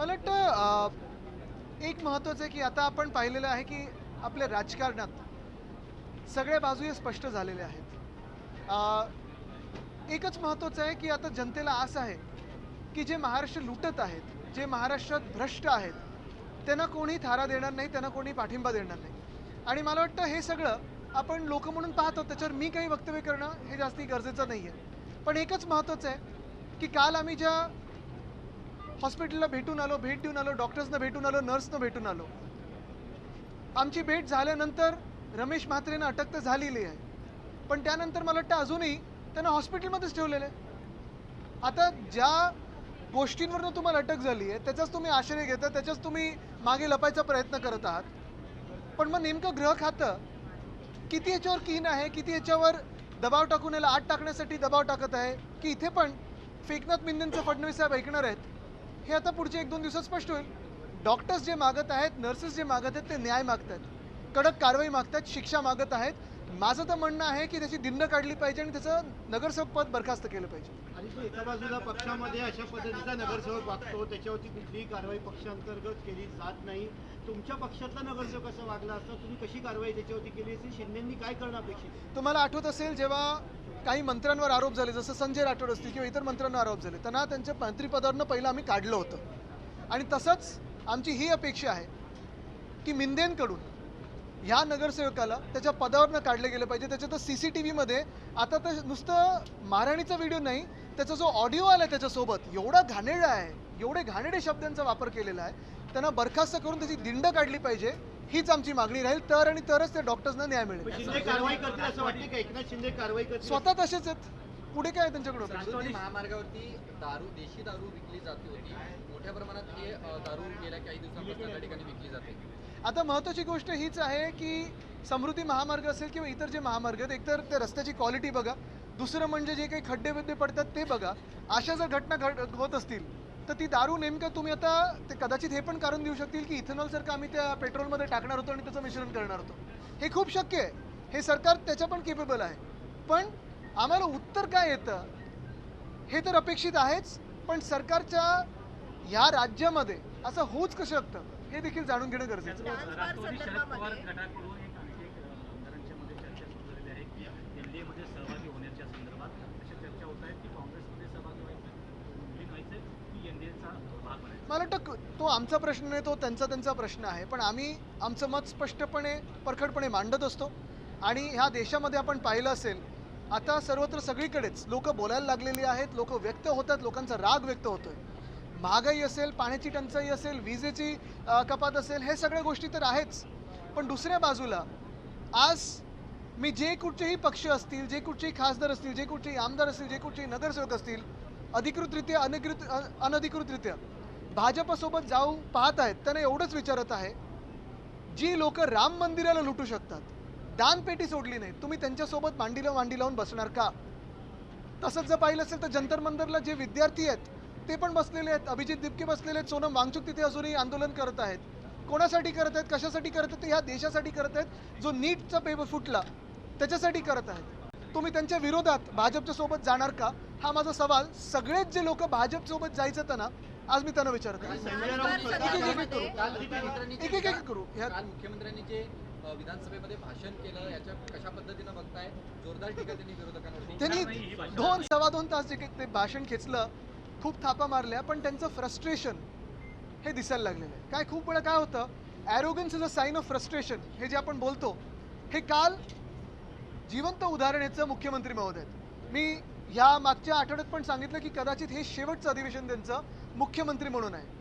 मला वाटतं एक महत्त्वाचं आहे की आता आपण पाहिलेलं आहे की आपल्या राजकारणात सगळ्या बाजू या स्पष्ट झालेल्या आहेत. एकच महत्त्वाचं आहे की आता जनतेला आस आहे की जे महाराष्ट्र लुटत आहेत, जे महाराष्ट्रात भ्रष्ट आहेत, त्यांना कोणी थारा देणार नाही, त्यांना कोणी पाठिंबा देणार नाही. आणि मला वाटतं हे सगळं आपण लोक म्हणून पाहतो, त्याच्यावर मी काही वक्तव्य करणं हे जास्ती गरजेचं नाही आहे. पण एकच महत्त्वाचं आहे की काल आम्ही ज्या हॉस्पिटलला भेटून आलो, भेट देऊन आलो, डॉक्टर्सना भेटून आलो, नर्सनं भेटून आलो, आमची भेट झाल्यानंतर रमेश म्हात्रेंना अटक तर झालेली आहे, पण त्यानंतर मला वाटतं अजूनही त्यांना हॉस्पिटलमध्येच ठेवलेलं आहे. आता ज्या गोष्टींवरनं तुम्हाला अटक झाली आहे त्याचाच तुम्ही आश्रय घेता, त्याच्याच तुम्ही मागे लपायचा प्रयत्न करत आहात. पण मग नेमकं गृह खातं किती याच्यावर कीन आहे, किती याच्यावर दबाव टाकून याला आत टाकण्यासाठी दबाव टाकत आहे, की इथे पण फेकनाथ मिंदेंचं फडणवीस साहेब ऐकणार आहेत, हे आता पुढचे 1-2 दिवसात स्पष्ट होईल. डॉक्टर्स जे मागत आहेत, नर्सेस जे मागत आहेत, ते न्याय मागत आहेत, कडक कारवाई मागत आहेत, शिक्षा मागत आहेत. माझं तर म्हणणं आहे की त्याची दिंड काढली पाहिजे आणि त्याचं नगरसेवक पद बरखास्त केलं पाहिजे. आणि तो एका बाजूला पक्षामध्ये अशा पद्धतीचा नगरसेवक वागतो, त्याच्यावरती कुठलीही कारवाई पक्षांतर्गत केली जात नाही. तुमच्या पक्षातला नगरसेवक असं वागला असता, तुम्ही कशी कारवाई त्याच्यावरती केली असती? शिंदेंनी काय करणं अपेक्षित आहे? तुम्हाला आठवत असेल जेव्हा काही मंत्र्यांवर आरोप झाले, जसं संजय राठोड असतील किंवा इतर मंत्र्यांवर आरोप झाले, त्यांना त्यांच्या मंत्रिपदावरनं पहिलं आम्ही काढलं होतं. आणि तसंच आमची ही अपेक्षा आहे की मिंदेंकडून ह्या नगरसेवकाला त्याच्या पदावरनं काढलं गेलं पाहिजे. त्याच्यात CCTVमध्ये आता तर नुसतं मारहाणीचा व्हिडिओ नाही, त्याचा जो ऑडिओ आला त्याच्यासोबत एवढा घाणेरडा आहे, एवढे घाणेरडे शब्दांचा वापर केलेला आहे, त्यांना बरखास्त करून त्याची दिंड काढली पाहिजे. हीच आमची मागणी राहील. तर आणि तरच त्या डॉक्टर्सना न्याय मिळेल. शिंदे कारवाई करतील असं वाटते का? एकनाथ शिंदे कारवाई करतील? स्वतः तसेच आहेत, पुढे काय आहे त्यांच्याकडे? राष्ट्रवादी महामार्गावरती देशी दारू विकली जाते होती. मोठ्या प्रमाणात हे दारू गेल्या काही दिवसांपासून त्या ठिकाणी विकली जाते. आता महत्त्वाची गोष्ट हीच आहे की समृद्धी महामार्ग असेल किंवा इतर जे महामार्ग आहेत, एकतर त्या रस्त्याची क्वालिटी बघा, दुसरं म्हणजे जे काही खड्डे बिड्डे पडतात ते बघा. अशा जर घटना होत असतील तर ती दारू नेमकं तुम्ही आता ते कदाचित हे पण कारण देऊ शकतील की इथेनॉलसारखं आम्ही त्या पेट्रोलमध्ये टाकणार होतो आणि त्याचं मिश्रण करणार होतो. हे खूप शक्य आहे, हे सरकार त्याच्या पण केपेबल आहे. पण आम्हाला उत्तर काय येतं हे तर अपेक्षित आहेच, पण सरकारच्या ह्या राज्यामध्ये असं होऊच कसं शकतं हे देखील जाणून घेणं गरजेचं आहे. राष्ट्रवादी शरद पवार गटाकडून एक आमदारांच्या मध्ये चर्चा सुरू झालेली आहे की एनडीएमध्ये सहभागी होण्याच्या संदर्भात अशा चर्चा होत आहेत की काँग्रेसमध्ये सहभागी व्हायचं की एनडीएचा भाग बनायचा. मला वाटतं तो आमचा प्रश्न नाही, तो त्यांचा प्रश्न आहे. पण आम्ही आमचं मत स्पष्टपणे परखडपणे मांडत असतो. आणि ह्या देशामध्ये आपण पाहिलं असेल आता सर्वत्र सगळीकडेच लोक बोलायला लागलेली आहेत, लोक व्यक्त होतात, लोकांचा राग व्यक्त होतोय. महागाई असेल, पाण्याची टंचाई असेल, विजेची कपात असेल, हे सगळ्या गोष्टी तर आहेच. पण दुसऱ्या बाजूला आज मी जे कुठचेही पक्ष असतील, जे कुठचेही खासदार असतील, जे कुठचेही आमदार असतील, जे कुठचेही नगरसेवक असतील, अधिकृतरित्या अनधिकृतरित्या भाजपसोबत जाऊ पाहत आहेत, त्यांना एवढंच विचारत आहे, जी लोक राम मंदिराला लुटू शकतात, दानपेटी सोडली नाही, तुम्ही त्यांच्यासोबत मांडी लावून बसणार का? तसंच जर पाहिलं असेल तर जंतर मंतरला जे विद्यार्थी आहेत ते पण बसलेले आहेत, अभिजित दिपके बसलेले आहेत, सोनम वांगचुक तिथे अजूनही आंदोलन करत आहेत. कोणासाठी करत आहेत, कशासाठी करत आहेत? ह्या देशासाठी करत आहेत. जो नीटचा पेपर फुटला त्याच्यासाठी करत आहेत. तुम्ही त्यांच्या विरोधात भाजपच्या सोबत जाणार का? हा माझा सवाल सगळेच जे लोक भाजप सोबत जायचं त्यांना आज मी त्यांना विचारतो. एक एक करू. काल मुख्यमंत्र्यांनी जे विधानसभेमध्ये भाषण केलं याच्या कशा पद्धतीनं बघताय? जोरदार टीका त्यांनी विरोधकांवरती. त्यांनी 2-2.25 तास जे ते भाषण खेचलं, खूप थापा मारल्या, पण त्यांचं फ्रस्ट्रेशन हे दिसायला लागलेलं आहे. काय खूप वेळा काय होतं, arrogance is a sine of frustration हे जे आपण बोलतो, हे काल जिवंत उदाहरण याचं मुख्यमंत्री महोदय. मी ह्या मागच्या आठवड्यात पण सांगितलं की कदाचित हे शेवटचं अधिवेशन त्यांचं मुख्यमंत्री म्हणून आहे.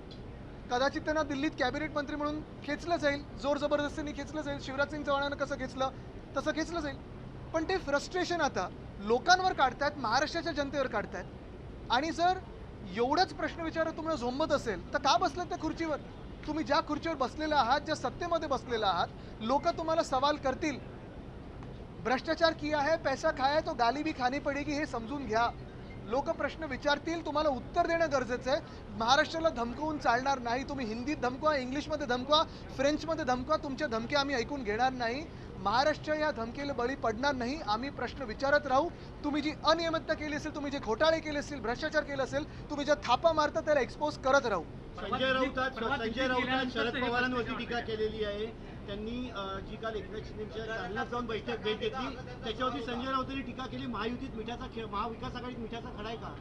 कदाचित त्यांना दिल्लीत कॅबिनेट मंत्री म्हणून खेचलं जाईल, जोर जबरदस्तीने खेचलं जाईल, शिवराज सिंग चौहानानं कसं खेचलं तसं खेचलं जाईल. पण ते फ्रस्ट्रेशन आता लोकांवर काढतायत, महाराष्ट्राच्या जनतेवर काढतायत. आणि जर एवढंच प्रश्न विचारत तुम्हाला झोंबत असेल तर का बसलात त्या खुर्चीवर? तुम्ही ज्या खुर्चीवर बसलेला आहात, ज्या सत्तेमध्ये बसलेला आहात, लोक तुम्हाला सवाल करतील. भ्रष्टाचार किया है, पैसा खाया है, तो गाली भी खानी पडेगी हे समजून घ्या. लोक प्रश्न विचारतील, तुम्हाला उत्तर देणं गरजेचं आहे. महाराष्ट्राला धमकवून चालणार नाही. तुम्ही हिंदीत धमकवा, इंग्लिशमध्ये धमकवा, फ्रेंचमध्ये धमकवा, तुमच्या धमक्या आम्ही ऐकून घेणार नाही. महाराष्ट्र या धमकीला बळी पडणार नाही. आम्ही प्रश्न विचारत राहू. तुम्ही जी अनियमितता केली असेल, तुम्ही जे घोटाळे केले असतील, भ्रष्टाचार केला असेल, तुम्ही ज्या थापा मारता त्याला एक्सपोज करत राहू. संजय राऊत शरद पवारांवरती टीका केलेली आहे. त्यांनी जी काल एकनाथ शिंदेच्या जालन्यात जाऊन भेट घेतली त्याच्यावरती संजय राऊतांनी टीका केली. महायुतीत मिठाचा खेळ, महाविकास आघाडीत मिठाचा खडा आहे का?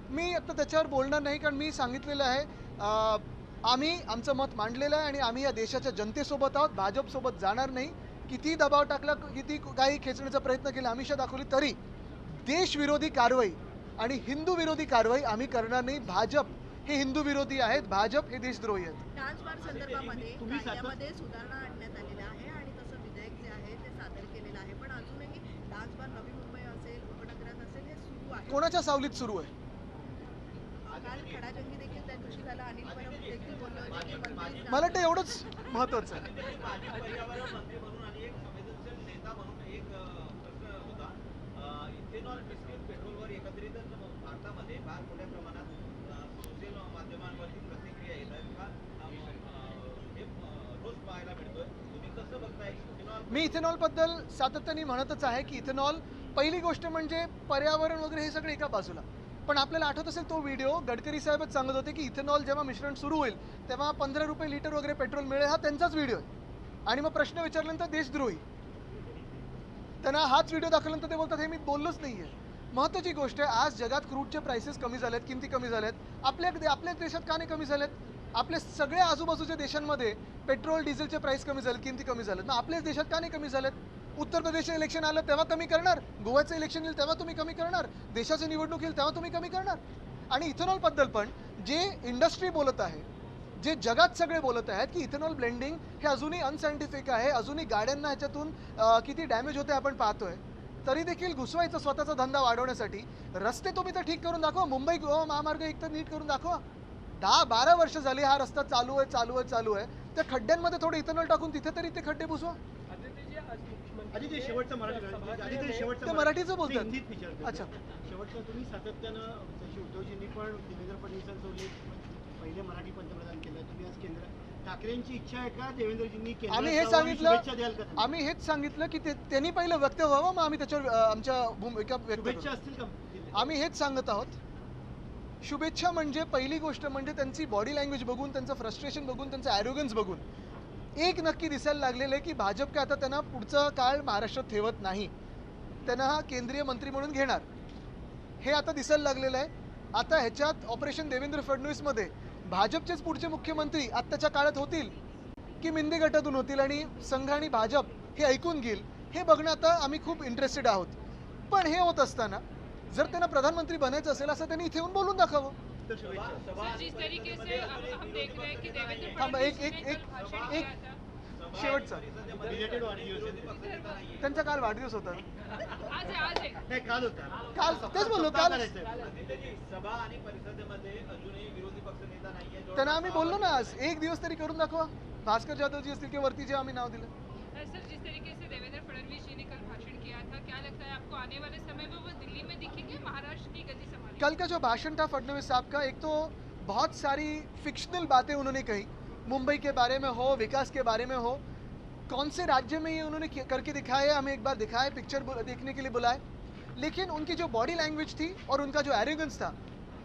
मी आता त्याच्यावर बोलणार नाही, कारण मी सांगितलेलं आहे आम्ही आमचं मत मांडलेलं आहे आणि आम्ही या देशाच्या जनतेसोबत आहोत. भाजपसोबत जाणार नाही. किती दबाव टाकला, किती काही खेचण्याचा प्रयत्न केला, आमिषा दाखवली, तरी देशविरोधी कारवाई आणि हिंदू विरोधी कारवाई आम्ही करणार नाही. भाजप हे हिंदू विरोधी आहेत, भाजप हे देशद्रोही आहेत. डान्स बार संदर्भामध्ये तुम्ही कायद्यामध्ये सुधारणा आणण्यात आलेल्या आहे आणि तसं विधेयक जे आहे ते सादर केलेलं आहे, पण अजूनही डान्स बार नवी मुंबई असेल, उपनगरात असेल, हे सुरू आहे. कोणाच्या सावलीत सुरू आहे? काल खडाजंगी देखील त्या दिवशी झाला. अनिल परब देखील बोलले होते की मंत्री मला वाटतं एवढंच महत्वाचं आहे. पर्यावरण मंत्री म्हणून आणि एक संवेदनशील नेता म्हणून एक प्रश्न होता. इथेनॉल मिश्रित पेट्रोलवर एकत्रितच भारतामध्ये फार मोठ्या प्रमाणात सोशल माध्यमांवरती प्रतिक्रिया येत आहेत का हे रोज पाहायला मिळतोय. तुम्ही कसं बघताय इथेनॉल? मी इथेनॉलबद्दल सातत्याने म्हणतच आहे की इथेनॉल, पहिली गोष्ट म्हणजे पर्यावरण वगैरे हे सगळं एका बाजूला, पण आपल्याला आठवत असेल तो व्हिडिओ गडकरी साहेबच सांगत होते की इथेनॉल जेव्हा मिश्रण सुरू होईल तेव्हा 15 रुपये लिटर वगैरे पेट्रोल मिळेल. हा त्यांचाच व्हिडिओ आहे आणि मग प्रश्न विचारल्यानंतर देशद्रोही. त्यांना हाच व्हिडिओ दाखवल्यानंतर ते बोलतात हे मी बोललोच नाही आहे. महत्त्वाची गोष्ट आहे, आज जगात क्रूडचे प्राइसेस कमी झालेत, किमती कमी झाल्यात. आपल्याच देशात का नाही कमी झालेत? आपल्या सगळ्या आजूबाजूच्या देशांमध्ये पेट्रोल डिझेलचे प्राइस कमी झाले, किमती कमी झाल्यात. मग आपल्याच देशात का नाही कमी झालेत? उत्तर प्रदेशचं इलेक्शन आलं तेव्हा कमी करणार, गोव्याचं इलेक्शन येईल तेव्हा तुम्ही कमी करणार, देशाची निवडणूक येईल तेव्हा तुम्ही कमी करणार. आणि इथेनॉलबद्दल पण जे इंडस्ट्री बोलत आहे, जे जगात सगळे बोलत आहेत की इथेनॉल ब्लेंडिंग हे अजूनही अनसायंटिफिक आहे, अजूनही गाड्यांना ह्याच्यातून किती डॅमेज होते आपण पाहतोय, तरी देखील घुसवायचा स्वतःचा धंदा वाढवण्यासाठी रस्ते तुम्ही तर ठीक करून दाखवा. मुंबई गोवा महामार्ग एक तर नीट करून दाखवा. 10-12 वर्ष झाली हा रस्ता चालू आहे. त्या खड्ड्यांमध्ये थोडं इथेनॉल टाकून तिथे तरी ते खड्डे बुजवा. आधी शेवटचं ते मराठीचं बोलतात. हिंदीत विचारतो. अच्छा. शेवटचं तुम्ही सातत्यानं जशी उद्धवजींनी पण देवेंद्र फडणवीसांसोबत पहिले मराठी पंतप्रधान केलं, तुम्ही आज केंद्र ठाकरेंची इच्छा आहे का देवेंद्रजींनी आम्ही हे शुभेच्छा द्याल का? सांगितलं, आम्ही हेच सांगितलं की त्यांनी पहिलं व्यक्त व्हावं, मग आम्ही त्याच्यावर आमच्या भूमिका व्यक्त शुभेच्छा करू. असतील का? आम्ही हेच सांगत आहोत. शुभेच्छा म्हणजे पहिली गोष्ट म्हणजे त्यांची बॉडी लँग्वेज बघून, त्यांचं फ्रस्ट्रेशन बघून, त्यांचं ॲरोगन्स बघून एक नक्की दिसायला लागलेलं आहे की भाजप काय आता त्यांना पुढचा काळ महाराष्ट्रात ठेवत नाही, त्यांना हा केंद्रीय मंत्री म्हणून घेणार, हे आता दिसायला लागलेलं आहे. आता ह्याच्यात ऑपरेशन देवेंद्र फडणवीसमध्ये भाजपचेच पुढचे मुख्यमंत्री आत्ताच्या काळात होतील की मिंदे गटातून होतील आणि संघ आणि भाजप हे ऐकून घेईल, हे बघणं आता आम्ही खूप इंटरेस्टेड आहोत. पण हे होत असताना जर त्यांना प्रधानमंत्री बनायचं असेल असं त्यांनी इथे येऊन बोलून दाखवावं. तर शुभेच्छा. सर, जिस तरीके से हम देख रहे हैं कि देवेंद्र थांबा, फडणवीस एक ने कल भाषण एक किया था। शेवटचा Related वाढदिवस. त्यांचा काल वाढदिवस होता. आज है नाही, काल होता. काल तेच बोललो, काल सभा आणि परिषदेमध्ये अजूनही विरोधी पक्षनेता नाहीये. त्यांना आम्ही बोललो ना, आज एक दिवस तरी करून दाखवा. भास्कर जाधवजी असतील किंवा वरती जे आम्ही नाव दिलं. सर, जिस तरीके से देवेंद्र फडणवीस जी ने कल भाषण किया था, क्या लगता है आपको आने वाले समय में वो दिल्ली में दिखेंगे, महाराष्ट्र की गति संभालेंगे? कल का जो भाषण था फडणवीस साहब का, एक तो बहुत सारी फिक्शनल बातें उन्होंने कही, मुंबई के बारे में हो, विकास के बारे में हो, कौन से राज्य में ये उन्होंने करके दिखाए, हमें एक बार दिखाए, पिक्चर देखने के लिए बुलाए, लेकिन उनकी जो बॉडी लैंग्वेज थी और उनका जो एरोगेंस था,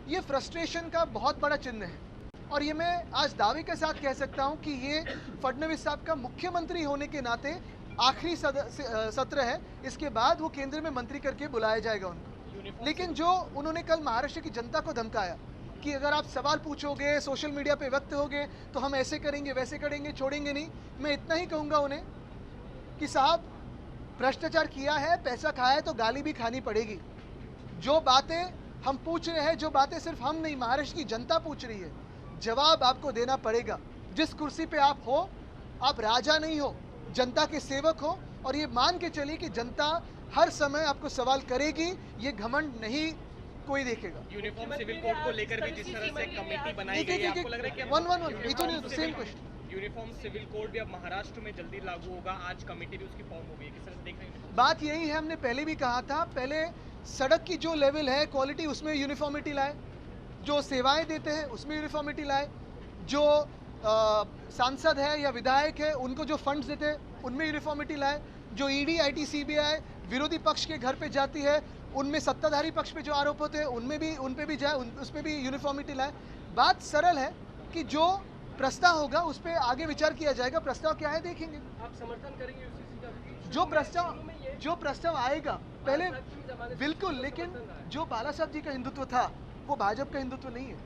ये फ्रस्ट्रेशन का बहुत बड़ा चिन्ह है. और ये मैं आज दावे के साथ कह सकता हूँ कि ये फडणवीस साहब का मुख्यमंत्री होने के नाते आखिरी सत्र है, इसके बाद वो केंद्र में मंत्री करके बुलाया जाएगा उनको. लेकिन जो उन्होंने कल महाराष्ट्र की जनता को धमकाया कि अगर आप सवाल पूछोगे, सोशल मीडिया पे व्यक्त होगे तो हम ऐसे करेंगे, वैसे करेंगे, छोड़ेंगे नहीं, मैं इतना ही कहूँगा उन्हें कि साहब, भ्रष्टाचार किया है, पैसा खाया है तो गाली भी खानी पड़ेगी. जो बातें हम पूछ रहे हैं, जो बातें सिर्फ हम नहीं महाराष्ट्र की जनता पूछ रही है, जवाब आपको देना पड़ेगा. जिस कुर्सी पे आप हो, आप राजा नहीं हो, जनता के सेवक हो, और ये मान के चलिए कि जनता हर समय आपको सवाल करेगी, ये घमंड नहीं कोई देखेगा. यूनिफॉर्म सिविल कोड को लेकर भी जिस तरह से कमेटी बनाई गई है, आपको लग रहा है कि one same question. Uniform civil code भी अब महाराष्ट्र में जल्दी लागू होगा, आज कमेटी भी उसकी फॉर्म हो गई है, किस तरह से देख रहे हैं? बात यही है, हमने पहले भी कहा था, पहले सड़क की जो लेवल है, क्वालिटी, उसमें यूनिफॉर्मिटी लाए, जो सेवाएं देते हैं उसमें यूनिफॉर्मिटी लाए, जो सांसद है या विधायक है उनको जो फंड्स देते हैं उनमें यूनिफॉर्मिटी लाए, जो ईडी, आईटी, सीबीआई विरोधी पक्ष के घर पे जाती है, उनमें सत्ताधारी पक्ष पे जो आरोप होते हैं उन पे भी जाए, उस पे भी यूनिफॉर्मिटी लाए। बात सरल है कि जो प्रस्ताव होगा उस पर आगे विचार किया जाएगा। प्रस्ताव क्या है देखेंगे। आप समर्थन करेंगे यूसीसी का? जो प्रस्ताव आएगा पहले बिल्कुल, लेकिन जो बाला साहब जी का हिंदुत्व था वो भाजपा का हिंदुत्व नहीं है।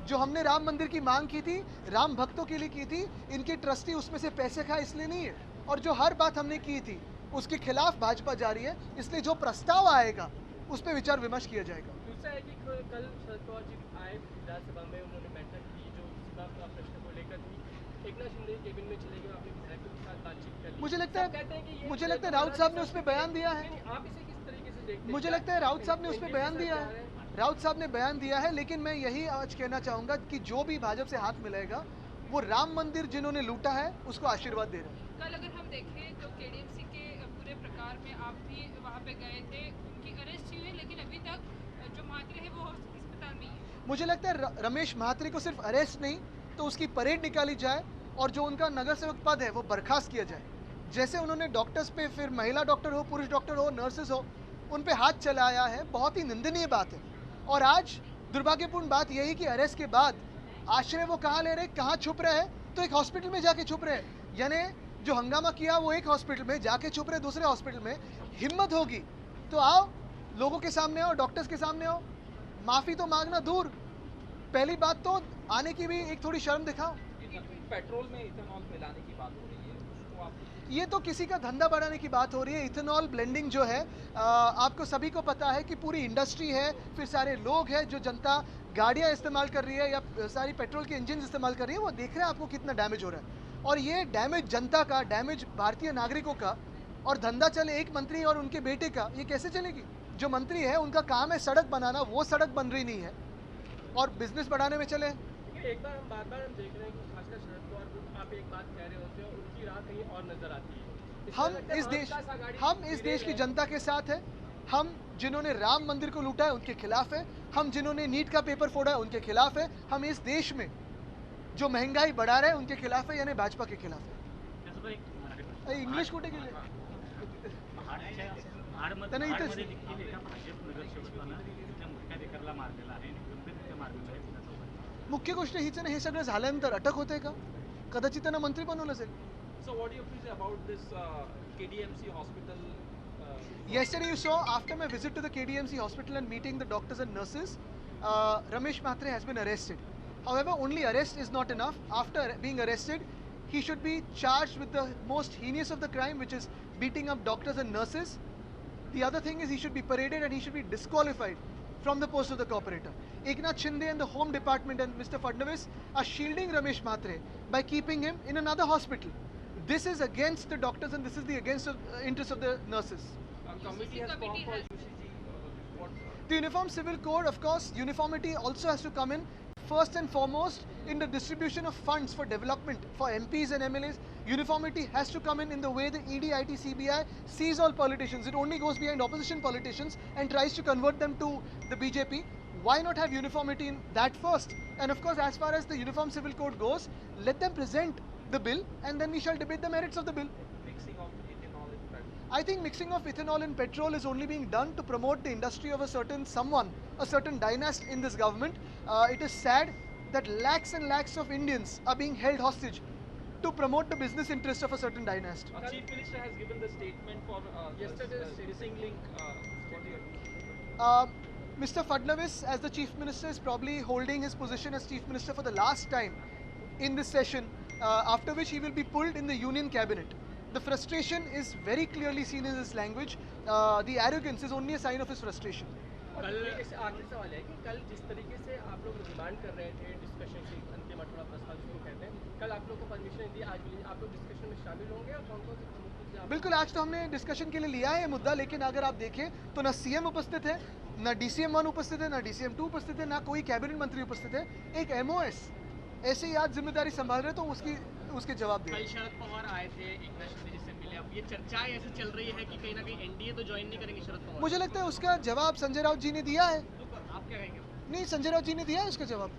जो हमने राम मंदिर की मांग की थी, राम भक्तों के लिए की थी, इनके ट्रस्टी उसमें से पैसे खाए इसलिए नहीं है। और जो हर बात हमने की थी उसके खिलाफ भाजपा जा रही है, इसलिए जो प्रस्ताव आएगा उस पर विचार विमर्श किया जाएगा। दूसरा है कि कल शरद पवार जी आए विधानसभा में, उन्होंने बैठक की जो सीमा प्रश्न को लेकर थी। एकनाथ शिंदे केबिन में चले गए, अपने विधायकों के साथ बातचीत कर ली। मुझे लगता है राउत साहब ने उस पर बयान दिया है। आप इसे किस तरीके से देखते हैं? मुझे लगता है राउत साहब ने उस पर बयान दिया है। राउत साहब ने बयान दिया है, लेकिन मैं यही आज कहना चाहूंगा कि जो भी भाजपा से हाथ मिलाएगा वो राम मंदिर जिन्होंने लूटा है उसको आशीर्वाद दे रहे हैं। कल अगर हम देखें तो केडीएमसी के पूरे प्रकार में आप भी वहाँ पे गए थे, उनकी अरेस्ट हुई है, लेकिन अभी तक जो म्हात्रे है वो अस्पताल में ही है। मुझे लगता है रमेश म्हात्रे को सिर्फ अरेस्ट नहीं तो उसकी परेड निकाली जाए और जो उनका नगर सेवक पद है वो बर्खास्त किया जाए। जैसे उन्होंने डॉक्टर्स पे, फिर महिला डॉक्टर हो, पुरुष डॉक्टर हो, नर्सेज हो, उन पे हाथ चलाया है, बहुत ही निंदनीय बात है। और आज दुर्भाग्यपूर्ण बात यही कि अरेस्ट के बाद आश्रय वो कहाँ ले रहे, कहाँ छुप रहे हैं, तो एक हॉस्पिटल में जाके छुप रहे हैं। यानी जो हंगामा किया वो एक हॉस्पिटल में, जाके छुप रहे दूसरे हॉस्पिटल में। हिम्मत होगी तो आओ, लोगों के सामने आओ, डॉक्टर्स के सामने आओ, माफ़ी तो मांगना दूर, पहली बात तो आने की भी एक थोड़ी शर्म दिखाओ। पेट्रोल में इथेनॉल मिलाने की बात हो रही है, उसको आप ये तो किसी का धंधा बढ़ाने की बात हो रही है। इथेनॉल ब्लेंडिंग जो है, आपको सभी को पता है कि पूरी इंडस्ट्री है, फिर सारे लोग हैं, जो जनता गाड़ियां इस्तेमाल कर रही है या सारी पेट्रोल के इंजन इस्तेमाल कर रही है, वो देख रहे हैं आपको कितना डैमेज हो रहा है। और ये डैमेज जनता का, डैमेज भारतीय नागरिकों का, और धंधा चले एक मंत्री और उनके बेटे का, ये कैसे चलेगी। जो मंत्री है उनका काम है सड़क बनाना, वो सड़क बन रही नहीं है और बिजनेस बढ़ाने में चले। एक बार हम बार हम देख रहे हैं कि खासकर शरद पवार को आप एक बात कह रहे होते हैं, उनकी राह कहीं और नजर आती है। हम इस देश की जनता के साथ है। हम जिन्होंने राम मंदिर को लूटा है उनके खिलाफ है। हम जिन्होंने नीट का पेपर फोड़ा है उनके खिलाफ है। हम इस देश में जो महंगाई बढ़ा रहे हैं उनके खिलाफ है, यानी भाजपा के खिलाफ है। इंग्लिश कुठे गेले? त्यांना इथेच मुख्य गोष्ट हीच आहे, हे सगळं झाल्यानंतर अटक होते का? कदाचित त्यांना मंत्री बनवलं असेल. So what do you feel about this KDMC hospital? Yesterday you saw, after my visit to the KDMC hospital and meeting the doctors and nurses, Ramesh Mhatre has been arrested. However, only arrest is not enough. After being arrested, he should be charged with the most heinous of the crime, which is beating up doctors and nurses. The other thing is he should be paraded and he should be disqualified from the post of the corporator. Eknath Shinde and the Home Department and Mr. Fadnavis are shielding Ramesh Mhatre by keeping him in another hospital. This is against the doctors and this is the against the interest of the nurses. Committee has formed for UCG. The Uniform Civil Code, of course, uniformity also has to come in first and foremost in the distribution of funds for development for MPs and MLAs. Uniformity has to come in the way the ED, IT, CBI sees all politicians. It only goes behind opposition politicians and tries to convert them to the BJP. Why not have uniformity in that first? And of course, as far as the Uniform Civil Code goes, let them present the bill and then we shall debate the merits of the bill. Mixing of ethanol in petrol. I think mixing of ethanol in petrol is only being done to promote the industry of a certain someone, a certain dynasty in this government. It is sad that lakhs and lakhs of Indians are being held hostage to promote the business interest of a certain dynasty. Chief Minister has given the statement for yesterday's missing link. Mr. Fadnavis, as the Chief Minister, is probably holding his position as Chief Minister for the last time in this session, after which he will be pulled in the Union Cabinet. The frustration is very clearly seen in his language. The arrogance is only a sign of his frustration. कल आखिरी सवाल है कि कल जिस तरीके से आप लोग डिमांड कर रहे थे डिस्कशन की अंतिम अठवाड़ा प्रस्ताव जिसको कहते हैं, कल आप लोग को परमिशन दी, आज आप लोग डिस्कशन में शामिल होंगे और कौन कौन से प्रमुख मुद्दे बिल्कुल, आज तो हमने डिस्कशन के लिए लिया है ये मुद्दा, लेकिन अगर आप देखें तो ना सीएम उपस्थित है, ना DCM 1 उपस्थित है, ना DCM 2 उपस्थित है, ना कोई कैबिनेट मंत्री उपस्थित है। एक MOS ऐसे ही आज जिम्मेदारी संभाल रहे तो उसके जवाब दे। कल शरद पवार आए थे, एकनाथ शिंदे जी से मिले, अब ये चर्चाएं ऐसे चल रही है कि कहीं ना कहीं एनडीए तो ज्वाइन नहीं करेंगे शरद पवार। मुझे लगता है उसका जवाब संजय राउत जी ने दिया है। आप क्या कहेंगे? नहीं, संजय राउत जी ने दिया है उसका जवाब।